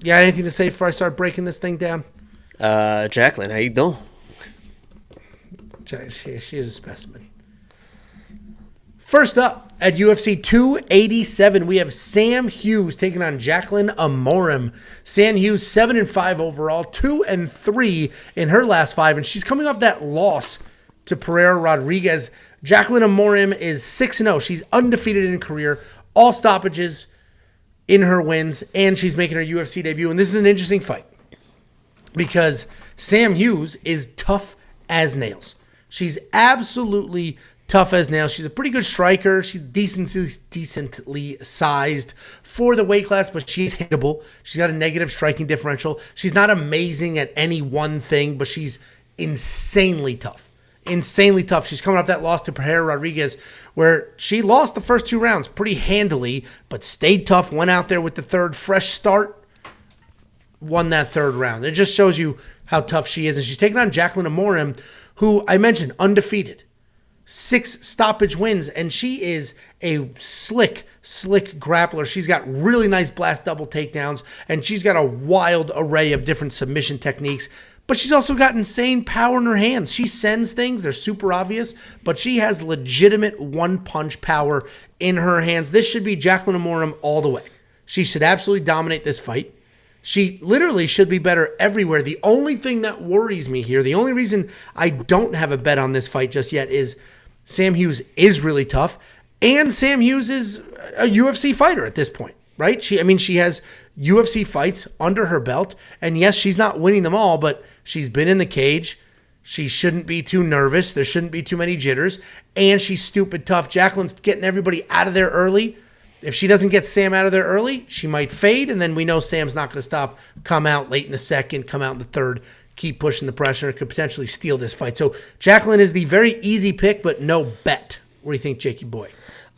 You got anything to say before I start breaking this thing down? Jaqueline, how you doing? She is a specimen. First up, at UFC 287, we have Sam Hughes taking on Jaqueline Amorim. Sam Hughes, 7-5 overall, 2-3 in her last 5, and she's coming off that loss to Pereira Rodriguez. Jaqueline Amorim is 6-0. She's undefeated in career, all stoppages in her wins, and she's making her UFC debut. And this is an interesting fight because Sam Hughes is tough as nails. She's absolutely tough as nails. She's a pretty good striker. She's decently sized for the weight class, but she's hittable. She's got a negative striking differential. She's not amazing at any one thing, but she's insanely tough. Insanely tough. She's coming off that loss to Pereira Rodriguez, where she lost the first 2 rounds pretty handily, but stayed tough, went out there with the third fresh start, won that 3rd round. It just shows you how tough she is. And she's taking on Jaqueline Amorim, who I mentioned, undefeated. 6 stoppage wins, and she is a slick grappler. She's got really nice blast double takedowns, and she's got a wild array of different submission techniques. But she's also got insane power in her hands. She sends things. They're super obvious, but she has legitimate one-punch power in her hands. This should be Jaqueline Amorim all the way. She should absolutely dominate this fight. She literally should be better everywhere. The only thing that worries me here, the only reason I don't have a bet on this fight just yet is Sam Hughes is really tough, and Sam Hughes is a UFC fighter at this point, right? She has UFC fights under her belt, and yes, she's not winning them all, but she's been in the cage. She shouldn't be too nervous. There shouldn't be too many jitters, and she's stupid tough. Jaqueline's getting everybody out of there early. If she doesn't get Sam out of there early, she might fade, and then we know Sam's not going to stop, come out late in the 2nd, come out in the 3rd, keep pushing the pressure, and could potentially steal this fight. So Jaqueline is the very easy pick, but no bet. What do you think, Jakey boy?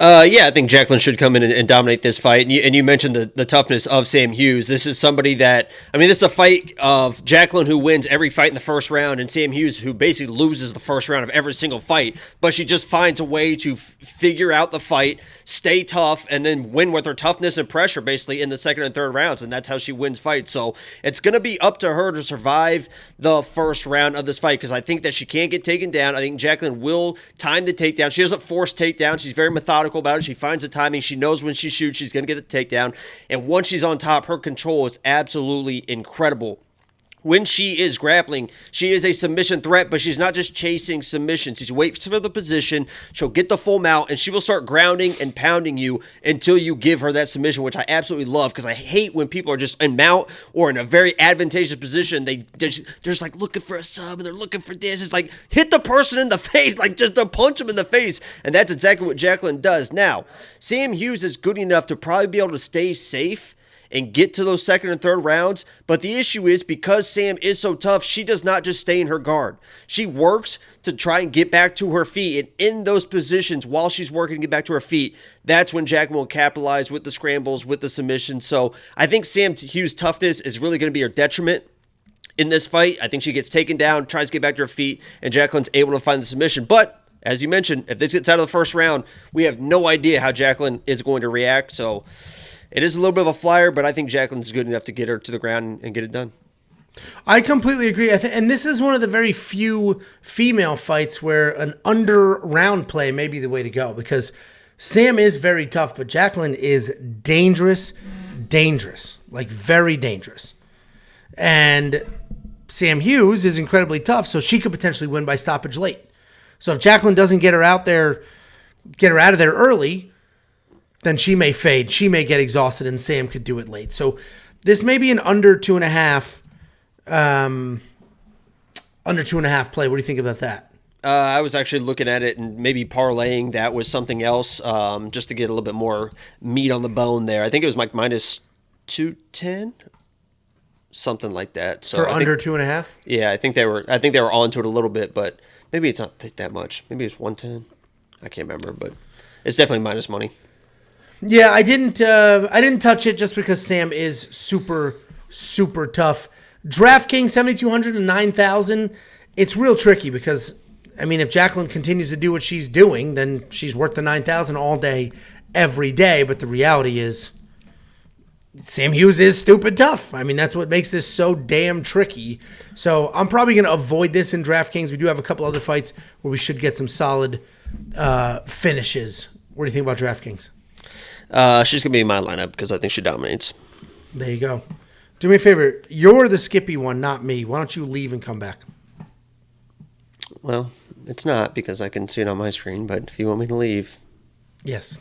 Yeah, I think Jaqueline should come in and dominate this fight. And you mentioned the toughness of Sam Hughes. This is somebody that, this is a fight of Jaqueline who wins every fight in the first round, and Sam Hughes who basically loses the first round of every single fight. But she just finds a way to figure out the fight, stay tough, and then win with her toughness and pressure basically in the 2nd and 3rd rounds. And that's how she wins fights. So it's going to be up to her to survive the first round of this fight, because I think that she can't get taken down. I think Jaqueline will time the takedown. She doesn't force takedown. She's very methodical about it. She finds the timing. She knows when she shoots, she's going to get the takedown. And once she's on top, her control is absolutely incredible. When she is grappling, she is a submission threat, but she's not just chasing submissions. She waits for the position, she'll get the full mount, and she will start grounding and pounding you until you give her that submission, which I absolutely love, because I hate when people are just in mount or in a very advantageous position. They're just like looking for a sub, and they're looking for this. It's like, hit the person in the face, like just to punch them in the face, and that's exactly what Jaqueline does. Now, Sam Hughes is good enough to probably be able to stay safe and get to those 2nd and 3rd rounds. But the issue is, because Sam is so tough, she does not just stay in her guard. She works to try and get back to her feet. And in those positions, while she's working to get back to her feet, that's when Jaqueline will capitalize with the scrambles, with the submissions. So I think Sam Hughes' toughness is really going to be her detriment in this fight. I think she gets taken down, tries to get back to her feet, and Jaqueline's able to find the submission. But as you mentioned, if this gets out of the first round, we have no idea how Jaqueline is going to react. So it is a little bit of a flyer, but I think Jaqueline's good enough to get her to the ground and get it done. I completely agree. And this is one of the very few female fights where an under round play may be the way to go, because Sam is very tough, but Jaqueline is dangerous, like very dangerous. And Sam Hughes is incredibly tough, so she could potentially win by stoppage late. So if Jaqueline doesn't get her out of there early, then she may fade. She may get exhausted, and Sam could do it late. So this may be an under 2.5 play. What do you think about that? I was actually looking at it and maybe parlaying that with something else, just to get a little bit more meat on the bone there. I think it was like minus 210, something like that. So for under 2.5? Yeah, I think they were onto it a little bit, but maybe it's not that much. Maybe it's 110. I can't remember, but it's definitely minus money. Yeah, I didn't touch it just because Sam is super, super tough. DraftKings 7,200 and 9,000. It's real tricky because, if Jaqueline continues to do what she's doing, then she's worth the 9,000 all day, every day. But the reality is, Sam Hughes is stupid tough. I mean, that's what makes this so damn tricky. So I'm probably going to avoid this in DraftKings. We do have a couple other fights where we should get some solid finishes. What do you think about DraftKings? She's going to be in my lineup because I think she dominates. There you go. Do me a favor. You're the Skippy one, not me. Why don't you leave and come back? Well, it's not because I can see it on my screen, but if you want me to leave. Yes.